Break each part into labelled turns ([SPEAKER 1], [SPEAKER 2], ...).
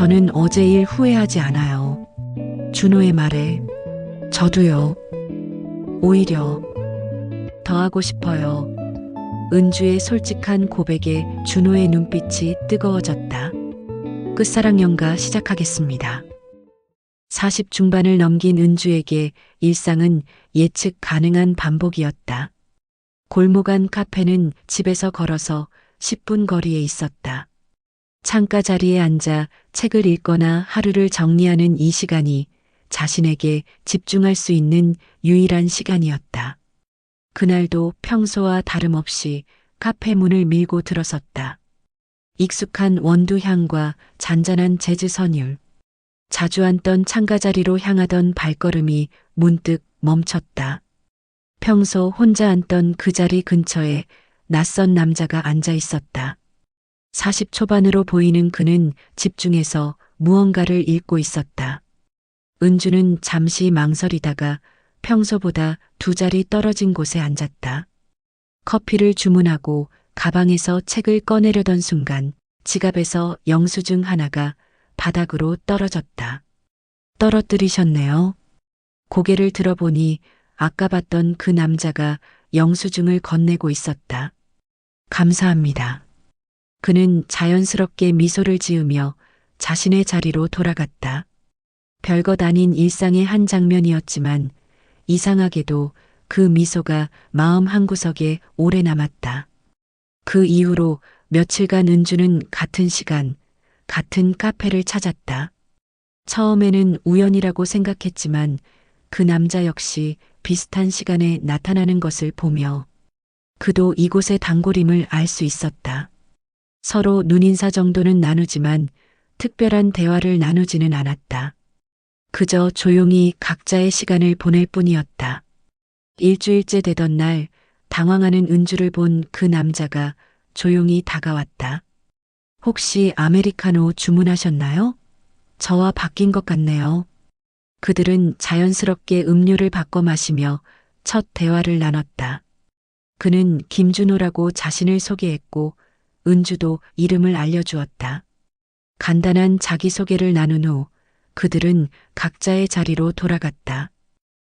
[SPEAKER 1] 저는 어제 일 후회하지 않아요. 준호의 말에 저도요. 오히려 더 하고 싶어요. 은주의 솔직한 고백에 준호의 눈빛이 뜨거워졌다. 끝사랑 연가 시작하겠습니다. 40 중반을 넘긴 은주에게 일상은 예측 가능한 반복이었다. 골목 안 카페는 집에서 걸어서 10분 거리에 있었다. 창가 자리에 앉아 책을 읽거나 하루를 정리하는 이 시간이 자신에게 집중할 수 있는 유일한 시간이었다. 그날도 평소와 다름없이 카페 문을 밀고 들어섰다. 익숙한 원두 향과 잔잔한 재즈 선율. 자주 앉던 창가 자리로 향하던 발걸음이 문득 멈췄다. 평소 혼자 앉던 그 자리 근처에 낯선 남자가 앉아 있었다. 40 초반으로 보이는 그는 집중해서 무언가를 읽고 있었다. 은주는 잠시 망설이다가 평소보다 2자리 떨어진 곳에 앉았다. 커피를 주문하고 가방에서 책을 꺼내려던 순간 지갑에서 영수증 하나가 바닥으로 떨어졌다. 떨어뜨리셨네요. 고개를 들어보니 아까 봤던 그 남자가 영수증을 건네고 있었다. 감사합니다. 그는 자연스럽게 미소를 지으며 자신의 자리로 돌아갔다. 별것 아닌 일상의 한 장면이었지만 이상하게도 그 미소가 마음 한구석에 오래 남았다. 그 이후로 며칠간 은주는 같은 시간, 같은 카페를 찾았다. 처음에는 우연이라고 생각했지만 그 남자 역시 비슷한 시간에 나타나는 것을 보며 그도 이곳의 단골임을 알 수 있었다. 서로 눈인사 정도는 나누지만 특별한 대화를 나누지는 않았다. 그저 조용히 각자의 시간을 보낼 뿐이었다. 일주일째 되던 날 당황하는 은주를 본 그 남자가 조용히 다가왔다. 혹시 아메리카노 주문하셨나요? 저와 바뀐 것 같네요. 그들은 자연스럽게 음료를 바꿔 마시며 첫 대화를 나눴다. 그는 김준호라고 자신을 소개했고 은주도 이름을 알려주었다. 간단한 자기소개를 나눈 후 그들은 각자의 자리로 돌아갔다.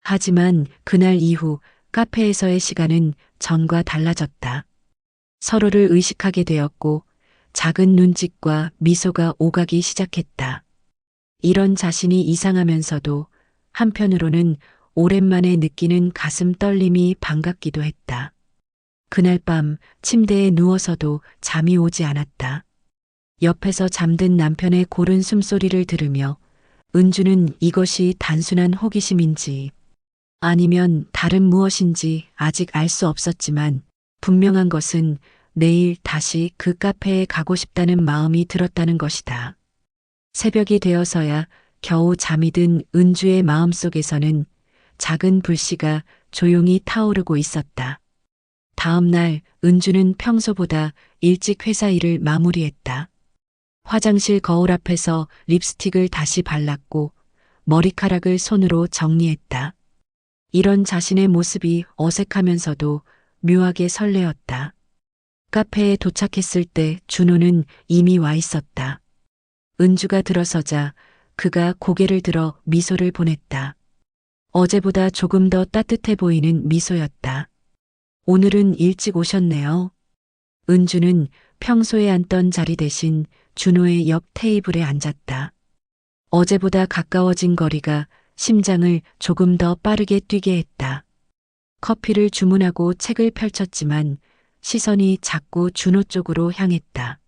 [SPEAKER 1] 하지만 그날 이후 카페에서의 시간은 전과 달라졌다. 서로를 의식하게 되었고 작은 눈짓과 미소가 오가기 시작했다. 이런 자신이 이상하면서도 한편으로는 오랜만에 느끼는 가슴 떨림이 반갑기도 했다. 그날 밤 침대에 누워서도 잠이 오지 않았다. 옆에서 잠든 남편의 고른 숨소리를 들으며 은주는 이것이 단순한 호기심인지 아니면 다른 무엇인지 아직 알 수 없었지만 분명한 것은 내일 다시 그 카페에 가고 싶다는 마음이 들었다는 것이다. 새벽이 되어서야 겨우 잠이 든 은주의 마음속에서는 작은 불씨가 조용히 타오르고 있었다. 다음 날 은주는 평소보다 일찍 회사 일을 마무리했다. 화장실 거울 앞에서 립스틱을 다시 발랐고 머리카락을 손으로 정리했다. 이런 자신의 모습이 어색하면서도 묘하게 설레었다. 카페에 도착했을 때 준호는 이미 와 있었다. 은주가 들어서자 그가 고개를 들어 미소를 보냈다. 어제보다 조금 더 따뜻해 보이는 미소였다. 오늘은 일찍 오셨네요. 은주는 평소에 앉던 자리 대신 준호의 옆 테이블에 앉았다. 어제보다 가까워진 거리가 심장을 조금 더 빠르게 뛰게 했다. 커피를 주문하고 책을 펼쳤지만 시선이 자꾸 준호 쪽으로 향했다.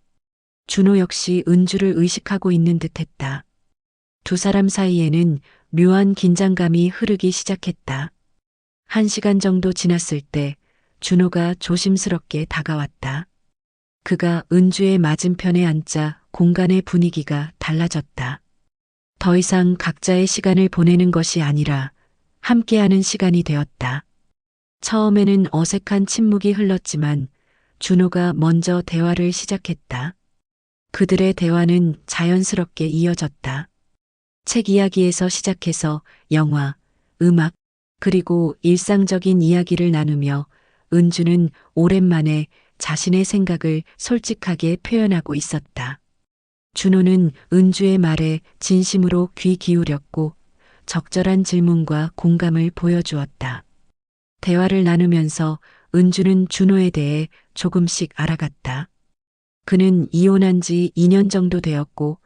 [SPEAKER 1] 준호 역시 은주를 의식하고 있는 듯했다. 두 사람 사이에는 묘한 긴장감이 흐르기 시작했다. 1시간 정도 지났을 때 준호가 조심스럽게 다가왔다. 그가 은주의 맞은편에 앉자 공간의 분위기가 달라졌다. 더 이상 각자의 시간을 보내는 것이 아니라 함께하는 시간이 되었다. 처음에는 어색한 침묵이 흘렀지만 준호가 먼저 대화를 시작했다. 그들의 대화는 자연스럽게 이어졌다. 책 이야기에서 시작해서 영화, 음악, 그리고 일상적인 이야기를 나누며 은주는 오랜만에 자신의 생각을 솔직하게 표현하고 있었다. 준호는 은주의 말에 진심으로 귀 기울였고 적절한 질문과 공감을 보여주었다. 대화를 나누면서 은주는 준호에 대해 조금씩 알아갔다. 그는 이혼한 지 2년 정도 되었고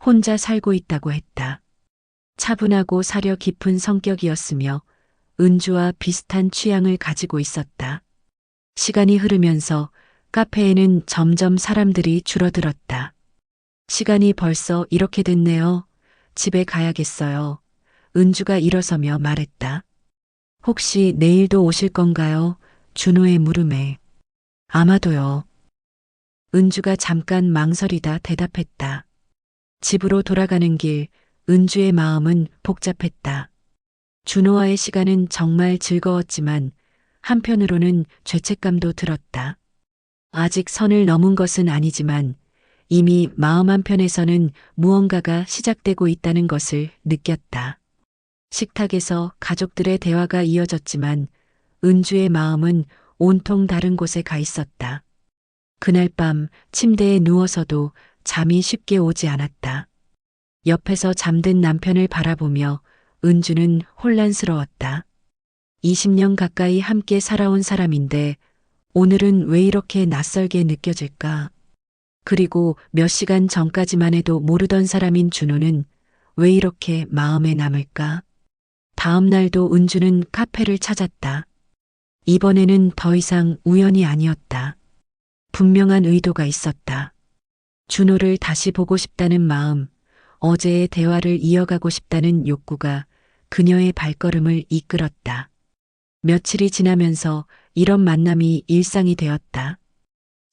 [SPEAKER 1] 혼자 살고 있다고 했다. 차분하고 사려 깊은 성격이었으며 은주와 비슷한 취향을 가지고 있었다. 시간이 흐르면서 카페에는 점점 사람들이 줄어들었다. 시간이 벌써 이렇게 됐네요. 집에 가야겠어요. 은주가 일어서며 말했다. 혹시 내일도 오실 건가요? 준호의 물음에. 아마도요. 은주가 잠깐 망설이다 대답했다. 집으로 돌아가는 길, 은주의 마음은 복잡했다. 준호와의 시간은 정말 즐거웠지만 한편으로는 죄책감도 들었다. 아직 선을 넘은 것은 아니지만 이미 마음 한편에서는 무언가가 시작되고 있다는 것을 느꼈다. 식탁에서 가족들의 대화가 이어졌지만 은주의 마음은 온통 다른 곳에 가 있었다. 그날 밤 침대에 누워서도 잠이 쉽게 오지 않았다. 옆에서 잠든 남편을 바라보며 은주는 혼란스러웠다. 20년 가까이 함께 살아온 사람인데 오늘은 왜 이렇게 낯설게 느껴질까? 그리고 몇 시간 전까지만 해도 모르던 사람인 준호는 왜 이렇게 마음에 남을까? 다음 날도 은주는 카페를 찾았다. 이번에는 더 이상 우연이 아니었다. 분명한 의도가 있었다. 준호를 다시 보고 싶다는 마음, 어제의 대화를 이어가고 싶다는 욕구가 그녀의 발걸음을 이끌었다. 며칠이 지나면서 이런 만남이 일상이 되었다.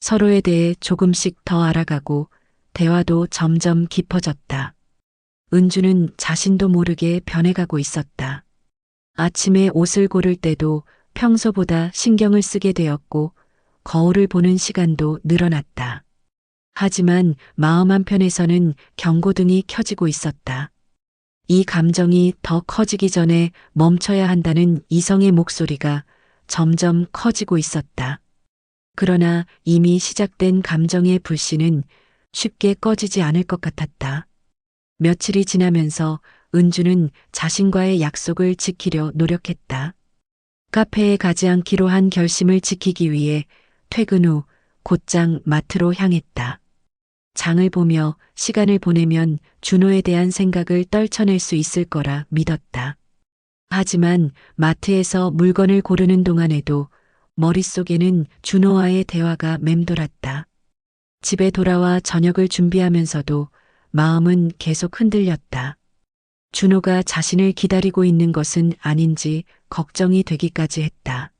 [SPEAKER 1] 서로에 대해 조금씩 더 알아가고 대화도 점점 깊어졌다. 은주는 자신도 모르게 변해가고 있었다. 아침에 옷을 고를 때도 평소보다 신경을 쓰게 되었고 거울을 보는 시간도 늘어났다. 하지만 마음 한편에서는 경고등이 켜지고 있었다. 이 감정이 더 커지기 전에 멈춰야 한다는 이성의 목소리가 점점 커지고 있었다. 그러나 이미 시작된 감정의 불씨는 쉽게 꺼지지 않을 것 같았다. 며칠이 지나면서 은주는 자신과의 약속을 지키려 노력했다. 카페에 가지 않기로 한 결심을 지키기 위해 퇴근 후 곧장 마트로 향했다. 장을 보며 시간을 보내면 준호에 대한 생각을 떨쳐낼 수 있을 거라 믿었다. 하지만 마트에서 물건을 고르는 동안에도 머릿속에는 준호와의 대화가 맴돌았다. 집에 돌아와 저녁을 준비하면서도 마음은 계속 흔들렸다. 준호가 자신을 기다리고 있는 것은 아닌지 걱정이 되기까지 했다.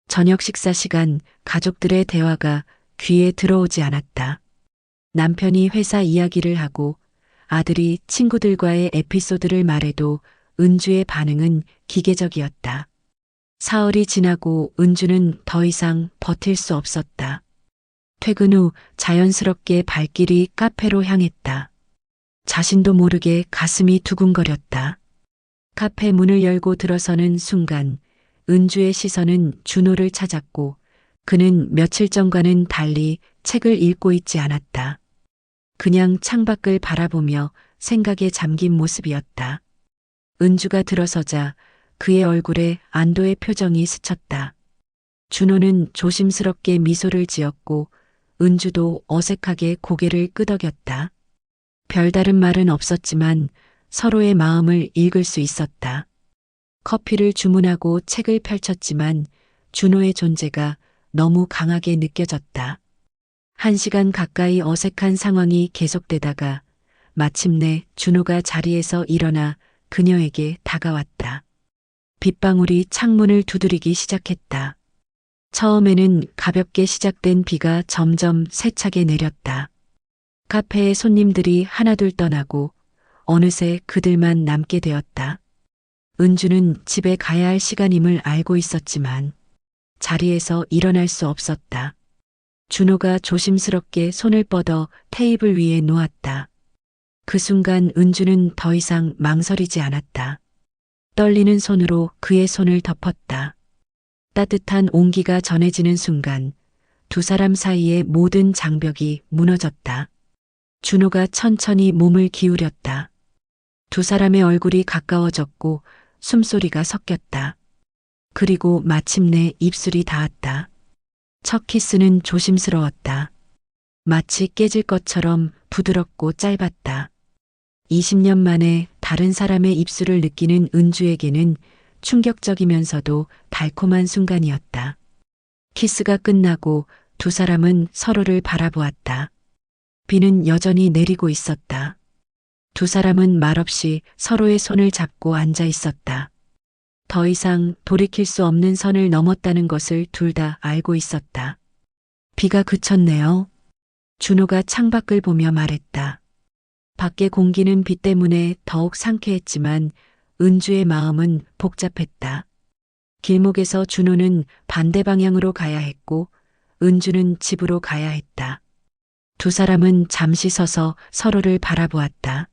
[SPEAKER 1] 저녁 식사 시간 가족들의 대화가 귀에 들어오지 않았다. 남편이 회사 이야기를 하고 아들이 친구들과의 에피소드를 말해도 은주의 반응은 기계적이었다. 사흘이 지나고 은주는 더 이상 버틸 수 없었다. 퇴근 후 자연스럽게 발길이 카페로 향했다. 자신도 모르게 가슴이 두근거렸다. 카페 문을 열고 들어서는 순간 은주의 시선은 준호를 찾았고 그는 며칠 전과는 달리 책을 읽고 있지 않았다. 그냥 창밖을 바라보며 생각에 잠긴 모습이었다. 은주가 들어서자 그의 얼굴에 안도의 표정이 스쳤다. 준호는 조심스럽게 미소를 지었고 은주도 어색하게 고개를 끄덕였다. 별다른 말은 없었지만 서로의 마음을 읽을 수 있었다. 커피를 주문하고 책을 펼쳤지만 준호의 존재가 너무 강하게 느껴졌다. 1시간 가까이 어색한 상황이 계속되다가 마침내 준호가 자리에서 일어나 그녀에게 다가왔다. 빗방울이 창문을 두드리기 시작했다. 처음에는 가볍게 시작된 비가 점점 세차게 내렸다. 카페의 손님들이 하나둘 떠나고 어느새 그들만 남게 되었다. 은주는 집에 가야 할 시간임을 알고 있었지만 자리에서 일어날 수 없었다. 준호가 조심스럽게 손을 뻗어 테이블 위에 놓았다. 그 순간 은주는 더 이상 망설이지 않았다. 떨리는 손으로 그의 손을 덮었다. 따뜻한 온기가 전해지는 순간 두 사람 사이의 모든 장벽이 무너졌다. 준호가 천천히 몸을 기울였다. 두 사람의 얼굴이 가까워졌고 숨소리가 섞였다. 그리고 마침내 입술이 닿았다. 첫 키스는 조심스러웠다. 마치 깨질 것처럼 부드럽고 짧았다. 20년 만에 다른 사람의 입술을 느끼는 은주에게는 충격적이면서도 달콤한 순간이었다. 키스가 끝나고 두 사람은 서로를 바라보았다. 비는 여전히 내리고 있었다. 두 사람은 말없이 서로의 손을 잡고 앉아 있었다. 더 이상 돌이킬 수 없는 선을 넘었다는 것을 둘 다 알고 있었다. 비가 그쳤네요. 준호가 창밖을 보며 말했다. 밖의 공기는 비 때문에 더욱 상쾌했지만 은주의 마음은 복잡했다. 길목에서 준호는 반대 방향으로 가야 했고 은주는 집으로 가야 했다. 두 사람은 잠시 서서 서로를 바라보았다.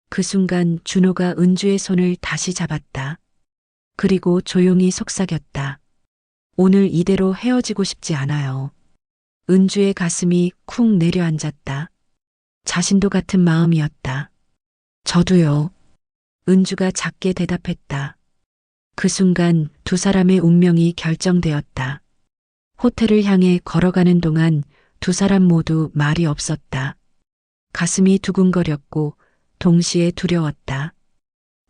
[SPEAKER 1] 그 순간 준호가 은주의 손을 다시 잡았다. 그리고 조용히 속삭였다. 오늘 이대로 헤어지고 싶지 않아요. 은주의 가슴이 쿵 내려앉았다. 자신도 같은 마음이었다. 저도요. 은주가 작게 대답했다. 그 순간 두 사람의 운명이 결정되었다. 호텔을 향해 걸어가는 동안 두 사람 모두 말이 없었다. 가슴이 두근거렸고 동시에 두려웠다.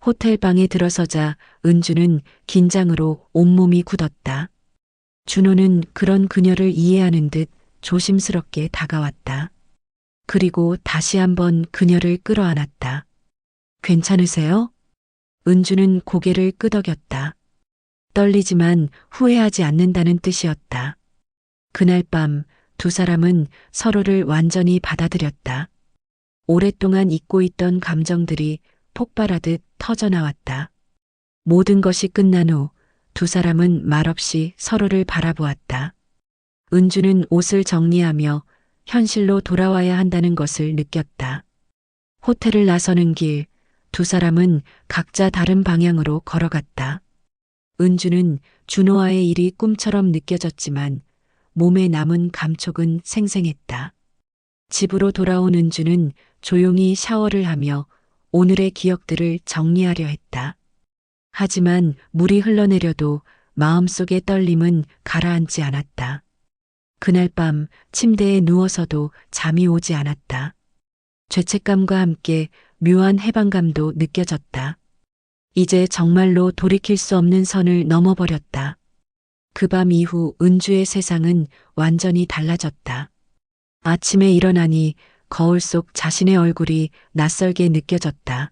[SPEAKER 1] 호텔 방에 들어서자 은주는 긴장으로 온몸이 굳었다. 준호는 그런 그녀를 이해하는 듯 조심스럽게 다가왔다. 그리고 다시 한번 그녀를 끌어안았다. 괜찮으세요? 은주는 고개를 끄덕였다. 떨리지만 후회하지 않는다는 뜻이었다. 그날 밤 두 사람은 서로를 완전히 받아들였다. 오랫동안 잊고 있던 감정들이 폭발하듯 터져나왔다. 모든 것이 끝난 후 두 사람은 말없이 서로를 바라보았다. 은주는 옷을 정리하며 현실로 돌아와야 한다는 것을 느꼈다. 호텔을 나서는 길, 두 사람은 각자 다른 방향으로 걸어갔다. 은주는 준호와의 일이 꿈처럼 느껴졌지만 몸에 남은 감촉은 생생했다. 집으로 돌아온 은주는 조용히 샤워를 하며 오늘의 기억들을 정리하려 했다. 하지만 물이 흘러내려도 마음속의 떨림은 가라앉지 않았다. 그날 밤 침대에 누워서도 잠이 오지 않았다. 죄책감과 함께 묘한 해방감도 느껴졌다. 이제 정말로 돌이킬 수 없는 선을 넘어버렸다. 그 밤 이후 은주의 세상은 완전히 달라졌다. 아침에 일어나니 거울 속 자신의 얼굴이 낯설게 느껴졌다.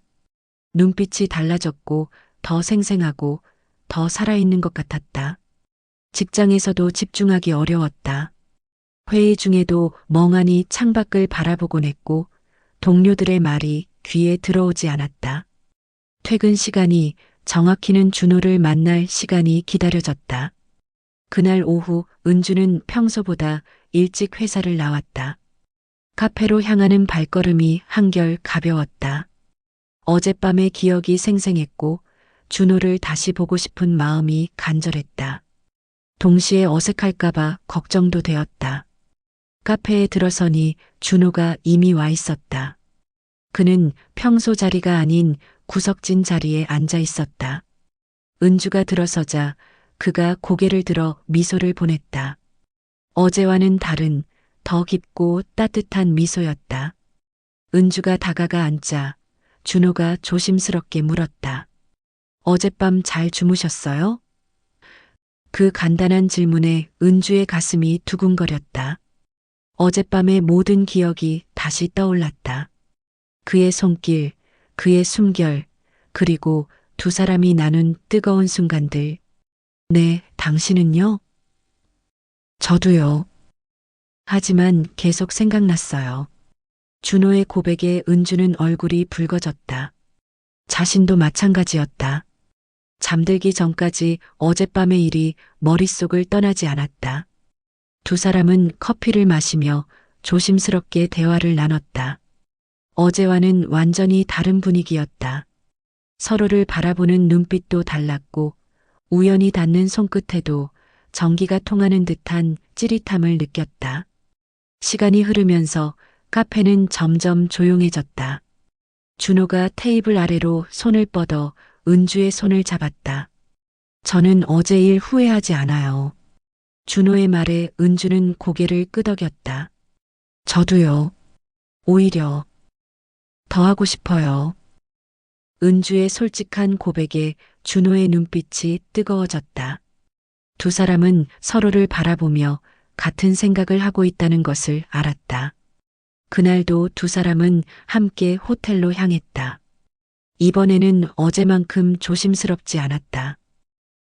[SPEAKER 1] 눈빛이 달라졌고 더 생생하고 더 살아있는 것 같았다. 직장에서도 집중하기 어려웠다. 회의 중에도 멍하니 창밖을 바라보곤 했고 동료들의 말이 귀에 들어오지 않았다. 퇴근 시간이 정확히는 준호를 만날 시간이 기다려졌다. 그날 오후 은주는 평소보다 일찍 회사를 나왔다. 카페로 향하는 발걸음이 한결 가벼웠다. 어젯밤의 기억이 생생했고 준호를 다시 보고 싶은 마음이 간절했다. 동시에 어색할까봐 걱정도 되었다. 카페에 들어서니 준호가 이미 와 있었다. 그는 평소 자리가 아닌 구석진 자리에 앉아 있었다. 은주가 들어서자 그가 고개를 들어 미소를 보냈다. 어제와는 다른 더 깊고 따뜻한 미소였다. 은주가 다가가 앉자 준호가 조심스럽게 물었다. 어젯밤 잘 주무셨어요? 그 간단한 질문에 은주의 가슴이 두근거렸다. 어젯밤의 모든 기억이 다시 떠올랐다. 그의 손길, 그의 숨결, 그리고 두 사람이 나눈 뜨거운 순간들. 네, 당신은요? 저도요. 하지만 계속 생각났어요. 준호의 고백에 은주는 얼굴이 붉어졌다. 자신도 마찬가지였다. 잠들기 전까지 어젯밤의 일이 머릿속을 떠나지 않았다. 두 사람은 커피를 마시며 조심스럽게 대화를 나눴다. 어제와는 완전히 다른 분위기였다. 서로를 바라보는 눈빛도 달랐고 우연히 닿는 손끝에도 전기가 통하는 듯한 찌릿함을 느꼈다. 시간이 흐르면서 카페는 점점 조용해졌다. 준호가 테이블 아래로 손을 뻗어 은주의 손을 잡았다. 저는 어제 일 후회하지 않아요. 준호의 말에 은주는 고개를 끄덕였다. 저도요. 오히려 더 하고 싶어요. 은주의 솔직한 고백에 준호의 눈빛이 뜨거워졌다. 두 사람은 서로를 바라보며 같은 생각을 하고 있다는 것을 알았다. 그날도 두 사람은 함께 호텔로 향했다. 이번에는 어제만큼 조심스럽지 않았다.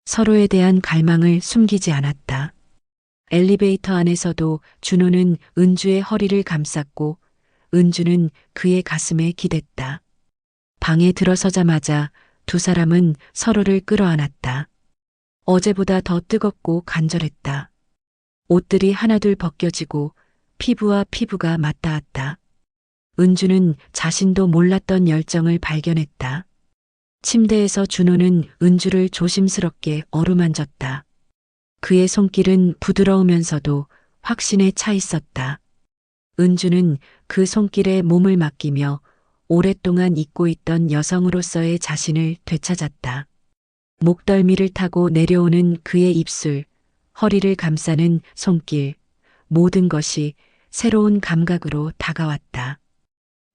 [SPEAKER 1] 서로에 대한 갈망을 숨기지 않았다. 엘리베이터 안에서도 준호는 은주의 허리를 감쌌고 은주는 그의 가슴에 기댔다. 방에 들어서자마자 두 사람은 서로를 끌어안았다. 어제보다 더 뜨겁고 간절했다. 옷들이 하나둘 벗겨지고 피부와 피부가 맞닿았다. 은주는 자신도 몰랐던 열정을 발견했다. 침대에서 준호는 은주를 조심스럽게 어루만졌다. 그의 손길은 부드러우면서도 확신에 차 있었다. 은주는 그 손길에 몸을 맡기며 오랫동안 잊고 있던 여성으로서의 자신을 되찾았다. 목덜미를 타고 내려오는 그의 입술, 허리를 감싸는 손길, 모든 것이 새로운 감각으로 다가왔다.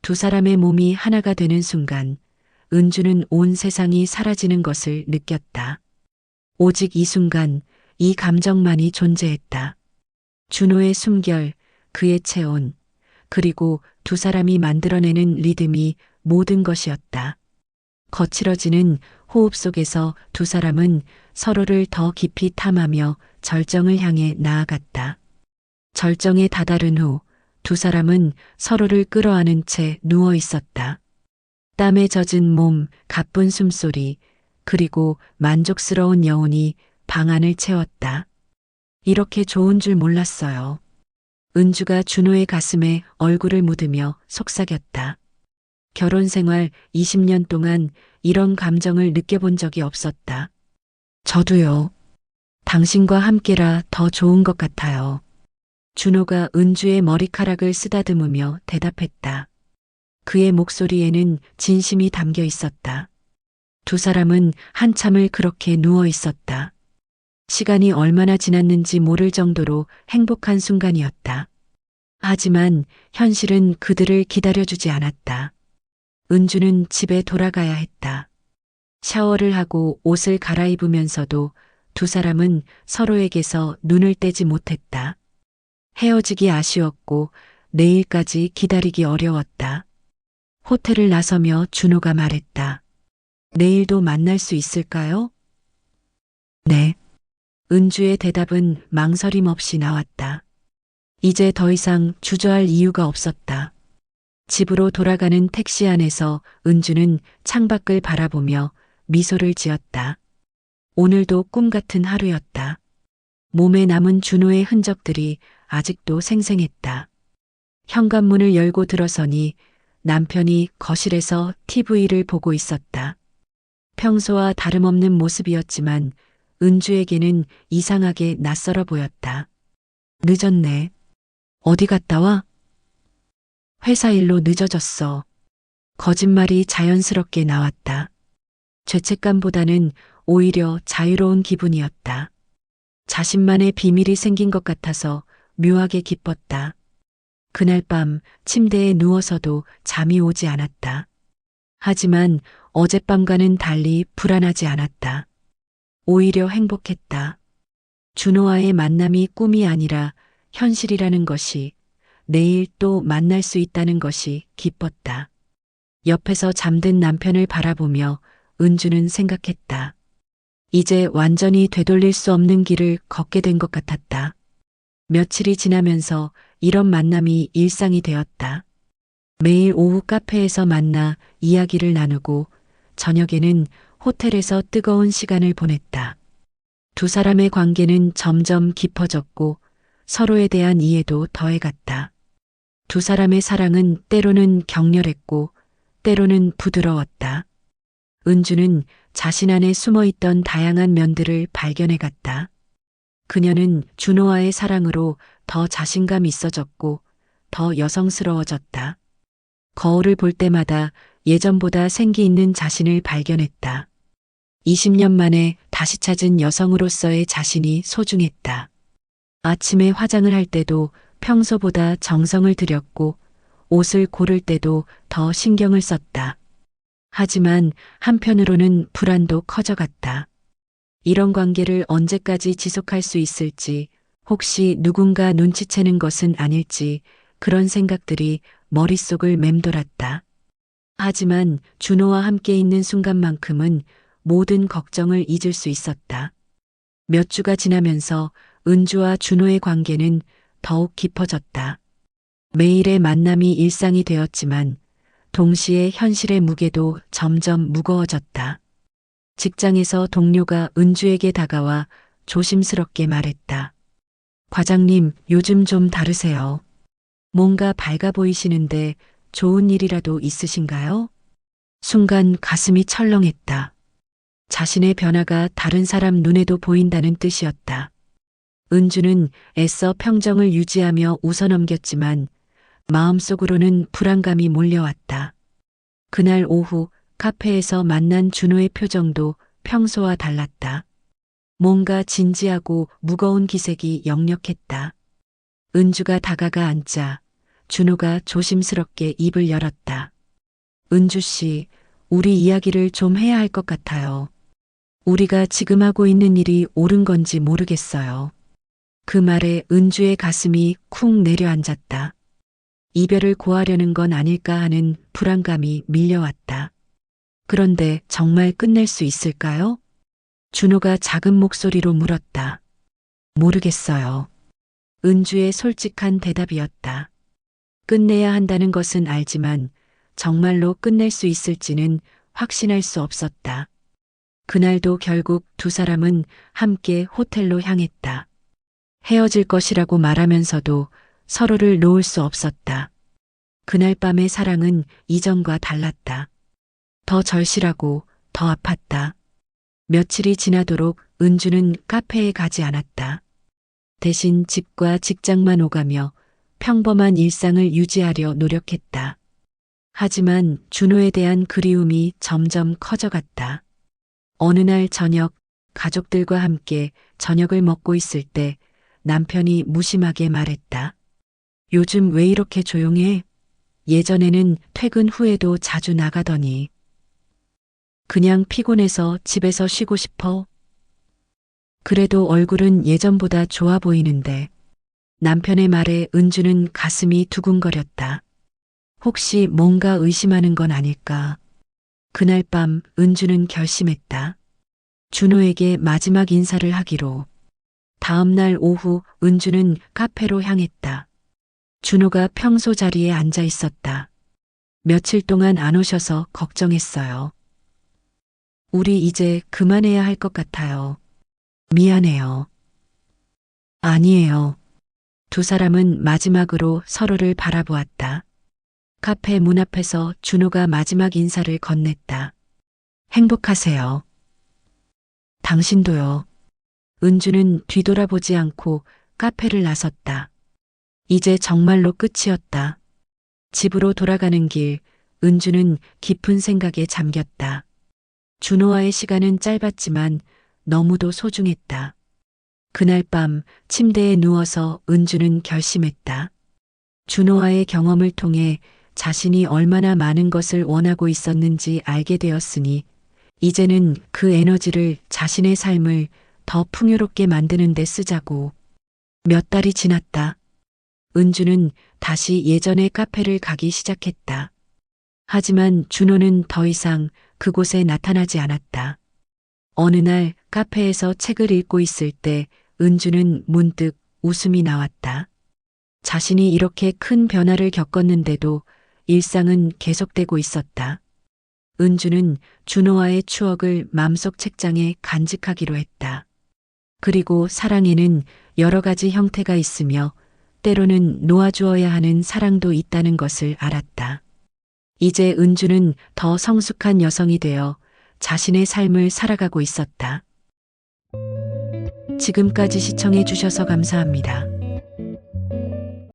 [SPEAKER 1] 두 사람의 몸이 하나가 되는 순간 은주는 온 세상이 사라지는 것을 느꼈다. 오직 이 순간 이 감정만이 존재했다. 준호의 숨결, 그의 체온, 그리고 두 사람이 만들어내는 리듬이 모든 것이었다. 거칠어지는 호흡 속에서 두 사람은 서로를 더 깊이 탐하며 절정을 향해 나아갔다. 절정에 다다른 후 두 사람은 서로를 끌어안은 채 누워 있었다. 땀에 젖은 몸, 가쁜 숨소리, 그리고 만족스러운 여운이 방 안을 채웠다. 이렇게 좋은 줄 몰랐어요. 은주가 준호의 가슴에 얼굴을 묻으며 속삭였다. 결혼 생활 20년 동안 이런 감정을 느껴본 적이 없었다. 저도요. 당신과 함께라 더 좋은 것 같아요. 준호가 은주의 머리카락을 쓰다듬으며 대답했다. 그의 목소리에는 진심이 담겨 있었다. 두 사람은 한참을 그렇게 누워 있었다. 시간이 얼마나 지났는지 모를 정도로 행복한 순간이었다. 하지만 현실은 그들을 기다려주지 않았다. 은주는 집에 돌아가야 했다. 샤워를 하고 옷을 갈아입으면서도 두 사람은 서로에게서 눈을 떼지 못했다. 헤어지기 아쉬웠고 내일까지 기다리기 어려웠다. 호텔을 나서며 준호가 말했다. 내일도 만날 수 있을까요? 네. 은주의 대답은 망설임 없이 나왔다. 이제 더 이상 주저할 이유가 없었다. 집으로 돌아가는 택시 안에서 은주는 창밖을 바라보며 미소를 지었다. 오늘도 꿈 같은 하루였다. 몸에 남은 준호의 흔적들이 아직도 생생했다. 현관문을 열고 들어서니 남편이 거실에서 TV를 보고 있었다. 평소와 다름없는 모습이었지만 은주에게는 이상하게 낯설어 보였다. 늦었네. 어디 갔다 와? 회사 일로 늦어졌어. 거짓말이 자연스럽게 나왔다. 죄책감보다는 오히려 자유로운 기분이었다. 자신만의 비밀이 생긴 것 같아서 묘하게 기뻤다. 그날 밤 침대에 누워서도 잠이 오지 않았다. 하지만 어젯밤과는 달리 불안하지 않았다. 오히려 행복했다. 준호와의 만남이 꿈이 아니라 현실이라는 것이, 내일 또 만날 수 있다는 것이 기뻤다. 옆에서 잠든 남편을 바라보며 은주는 생각했다. 이제 완전히 되돌릴 수 없는 길을 걷게 된 것 같았다. 며칠이 지나면서 이런 만남이 일상이 되었다. 매일 오후 카페에서 만나 이야기를 나누고 저녁에는 호텔에서 뜨거운 시간을 보냈다. 두 사람의 관계는 점점 깊어졌고 서로에 대한 이해도 더해갔다. 두 사람의 사랑은 때로는 격렬했고 때로는 부드러웠다. 은주는 자신 안에 숨어있던 다양한 면들을 발견해갔다. 그녀는 준호와의 사랑으로 더 자신감 있어졌고 더 여성스러워졌다. 거울을 볼 때마다 예전보다 생기 있는 자신을 발견했다. 20년 만에 다시 찾은 여성으로서의 자신이 소중했다. 아침에 화장을 할 때도 평소보다 정성을 들였고 옷을 고를 때도 더 신경을 썼다. 하지만 한편으로는 불안도 커져갔다. 이런 관계를 언제까지 지속할 수 있을지, 혹시 누군가 눈치채는 것은 아닐지 그런 생각들이 머릿속을 맴돌았다. 하지만 준호와 함께 있는 순간만큼은 모든 걱정을 잊을 수 있었다. 몇 주가 지나면서 은주와 준호의 관계는 더욱 깊어졌다. 매일의 만남이 일상이 되었지만 동시에 현실의 무게도 점점 무거워졌다. 직장에서 동료가 은주에게 다가와 조심스럽게 말했다. 과장님, 요즘 좀 다르세요. 뭔가 밝아 보이시는데 좋은 일이라도 있으신가요? 순간 가슴이 철렁했다. 자신의 변화가 다른 사람 눈에도 보인다는 뜻이었다. 은주는 애써 평정을 유지하며 웃어넘겼지만 마음속으로는 불안감이 몰려왔다. 그날 오후 카페에서 만난 준호의 표정도 평소와 달랐다. 뭔가 진지하고 무거운 기색이 역력했다. 은주가 다가가 앉자 준호가 조심스럽게 입을 열었다. 은주 씨, 우리 이야기를 좀 해야 할 것 같아요. 우리가 지금 하고 있는 일이 옳은 건지 모르겠어요. 그 말에 은주의 가슴이 쿵 내려앉았다. 이별을 고하려는 건 아닐까 하는 불안감이 밀려왔다. 그런데 정말 끝낼 수 있을까요? 준호가 작은 목소리로 물었다. 모르겠어요. 은주의 솔직한 대답이었다. 끝내야 한다는 것은 알지만 정말로 끝낼 수 있을지는 확신할 수 없었다. 그날도 결국 두 사람은 함께 호텔로 향했다. 헤어질 것이라고 말하면서도 서로를 놓을 수 없었다. 그날 밤의 사랑은 이전과 달랐다. 더 절실하고 더 아팠다. 며칠이 지나도록 은주는 카페에 가지 않았다. 대신 집과 직장만 오가며 평범한 일상을 유지하려 노력했다. 하지만 준호에 대한 그리움이 점점 커져갔다. 어느 날 저녁 가족들과 함께 저녁을 먹고 있을 때 남편이 무심하게 말했다. 요즘 왜 이렇게 조용해? 예전에는 퇴근 후에도 자주 나가더니. 그냥 피곤해서 집에서 쉬고 싶어? 그래도 얼굴은 예전보다 좋아 보이는데. 남편의 말에 은주는 가슴이 두근거렸다. 혹시 뭔가 의심하는 건 아닐까? 그날 밤 은주는 결심했다. 준호에게 마지막 인사를 하기로. 다음 날 오후 은주는 카페로 향했다. 준호가 평소 자리에 앉아 있었다. 며칠 동안 안 오셔서 걱정했어요. 우리 이제 그만해야 할 것 같아요. 미안해요. 아니에요. 두 사람은 마지막으로 서로를 바라보았다. 카페 문 앞에서 준호가 마지막 인사를 건넸다. 행복하세요. 당신도요. 은주는 뒤돌아보지 않고 카페를 나섰다. 이제 정말로 끝이었다. 집으로 돌아가는 길, 은주는 깊은 생각에 잠겼다. 준호와의 시간은 짧았지만 너무도 소중했다. 그날 밤 침대에 누워서 은주는 결심했다. 준호와의 경험을 통해 자신이 얼마나 많은 것을 원하고 있었는지 알게 되었으니 이제는 그 에너지를 자신의 삶을 더 풍요롭게 만드는 데 쓰자고. 몇 달이 지났다. 은주는 다시 예전의 카페를 가기 시작했다. 하지만 준호는 더 이상 그곳에 나타나지 않았다. 어느 날 카페에서 책을 읽고 있을 때 은주는 문득 웃음이 나왔다. 자신이 이렇게 큰 변화를 겪었는데도 일상은 계속되고 있었다. 은주는 준호와의 추억을 맘속 책장에 간직하기로 했다. 그리고 사랑에는 여러 가지 형태가 있으며 때로는 놓아주어야 하는 사랑도 있다는 것을 알았다. 이제 은주는 더 성숙한 여성이 되어 자신의 삶을 살아가고 있었다. 지금까지 시청해 주셔서 감사합니다.